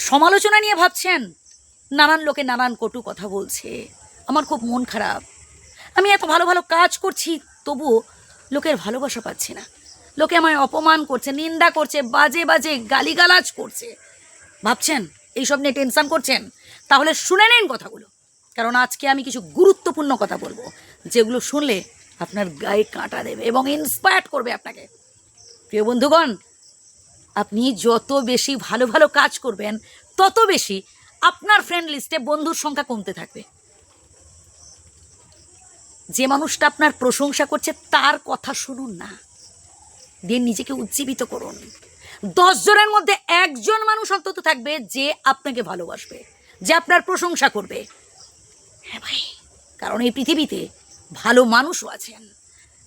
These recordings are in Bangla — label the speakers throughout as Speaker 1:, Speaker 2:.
Speaker 1: সমালোচনা নিয়ে ভাবছেন, নানান লোকে নানান কটু কথা বলছে, আমার খুব মন খারাপ। আমি এত ভালো ভালো কাজ করছি, তবুও লোকের ভালোবাসা পাচ্ছি না। লোকে আমায় অপমান করছে, নিন্দা করছে, বাজে বাজে গালিগালাজ করছে। ভাবছেন এইসব নিয়ে টেনশন করছেন? তাহলে শুনে নিন কথাগুলো, কারণ আজকে আমি কিছু গুরুত্বপূর্ণ কথা বলবো, যেগুলো শুনলে আপনার গায়ে কাঁটা দেবে এবং ইন্সপায়ার করবে আপনাকে। প্রিয় বন্ধুগণ, আপনি যত বেশি ভালো ভালো কাজ করবেন, তত বেশি আপনার ফ্রেন্ড লিস্টে বন্ধুর সংখ্যা কমতে থাকবে। যে মানুষটা আপনার প্রশংসা করছে তার কথা শুনুন না, দিয়ে নিজেকে উজ্জীবিত করুন। 10 জনের মধ্যে একজন মানুষ অন্তত থাকবে যে আপনাকে ভালোবাসবে, যে আপনার প্রশংসা করবে। হ্যাঁ ভাই, কারণ এই পৃথিবীতে ভালো মানুষও আছেন,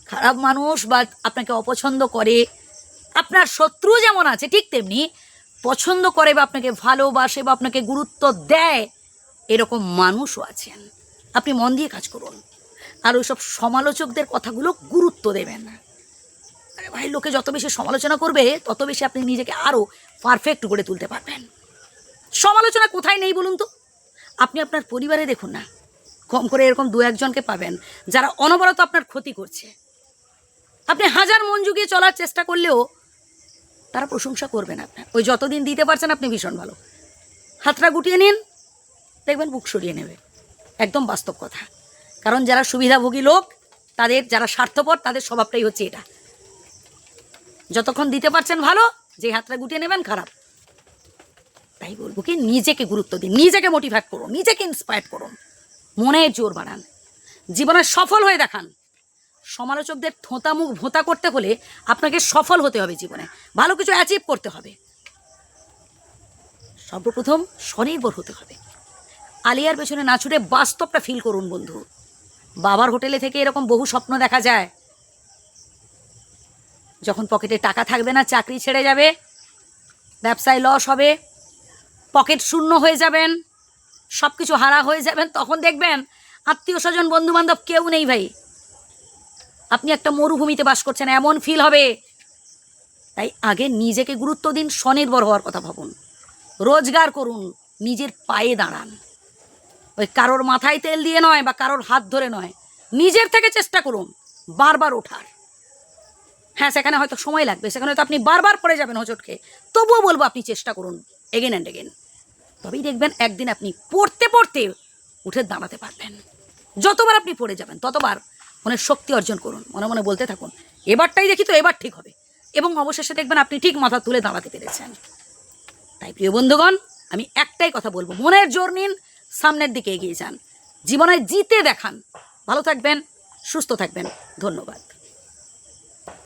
Speaker 1: খারাপ মানুষ বা আপনাকে অপছন্দ করে, আপনার শত্রু যেমন আছে ঠিক তেমনি পছন্দ করে বা আপনাকে ভালোবাসে বা আপনাকে গুরুত্ব দেয়, এরকম মানুষও আছেন। আপনি মন দিয়ে কাজ করুন, আর ওইসব সমালোচকদের কথাগুলো গুরুত্ব দেবেন না। আরে ভাই, লোকে যত বেশি সমালোচনা করবে তত বেশি আপনি নিজেকে আরও পারফেক্ট করে তুলতে পারবেন। সমালোচনা কোথায় নেই বলুন তো? আপনি আপনার পরিবারে দেখুন না, কম করে এরকম 2-1 জনকে পাবেন যারা অনবরত আপনার ক্ষতি করছে। আপনি হাজার মন জুগিয়ে চলার চেষ্টা করলেও তারা প্রশংসা করবেন আপনার। ওই যতদিন দিতে পারছেন আপনি ভীষণ ভালো, হাতটা গুটিয়ে নিন, দেখবেন বুক সরিয়ে নেবে। একদম বাস্তব কথা। কারণ যারা সুবিধাভোগী লোক, তাদের যারা স্বার্থপর, তাদের স্বভাবটাই হচ্ছে এটা। যতক্ষণ দিতে পারছেন ভালো, যে হাতটা গুটিয়ে নেবেন খারাপ। তাই বলবো কি, নিজেকে গুরুত্ব দিন, নিজেকে মোটিভেট করুন, নিজেকে ইন্সপায়ার করুন, মনের জোর বাড়ান, জীবনে সফল হয়ে দেখান। সমালোচকদের থোঁতা মুখ ভোঁতা করতে হলে আপনাকে সফল হতে হবে, জীবনে ভালো কিছু অ্যাচিভ করতে হবে। সর্বপ্রথম স্বনির্ভর হতে হবে। আলিয়ার পেছনে না ছুটে বাস্তবটা ফিল করুন বন্ধু। বাবার হোটেলে থেকে এরকম বহু স্বপ্ন দেখা যায়। যখন পকেটে টাকা থাকবে না, চাকরি ছেড়ে যাবে, ব্যবসায় লস হবে, পকেট শূন্য হয়ে যাবেন, সব কিছু হারা হয়ে যাবেন, তখন দেখবেন আত্মীয় স্বজন বন্ধু বান্ধব কেউ নেই ভাই। আপনি একটা মরুভূমিতে বাস করছেন, এমন ফিল হবে। তাই আগে নিজেকে গুরুত্ব দিন, স্বনির্ভর হওয়ার কথা ভাবুন, রোজগার করুন, নিজের পায়ে দাঁড়ান। ওই কারোর মাথায় তেল দিয়ে নয় বা কারোর হাত ধরে নয়, নিজের থেকে চেষ্টা করুন বারবার ওঠার। হ্যাঁ, সেখানে হয়তো সময় লাগবে, সেখানে হয়তো আপনি বারবার পড়ে যাবেন হোঁচট খেয়ে, তবুও বলবো আপনি চেষ্টা করুন এগেন অ্যান্ড এগেন। তবেই দেখবেন একদিন আপনি পড়তে পড়তে উঠে দাঁড়াতে পারবেন। যতবার আপনি পড়ে যাবেন ততবার মনের শক্তি অর্জন করুন, মনে মনে বলতে থাকুন এবারটাই দেখি তো, এবার ঠিক হবে, এবং অবশেষে দেখবেন আপনি ঠিক মাথা তুলে দাঁড়াতে পেরেছেন। তাই প্রিয় বন্ধুগণ, আমি একটাই কথা বলবো, মনের জোর নিন, সামনের দিকে এগিয়ে যান, জীবনে জিতে দেখান। ভালো থাকবেন, সুস্থ থাকবেন, ধন্যবাদ।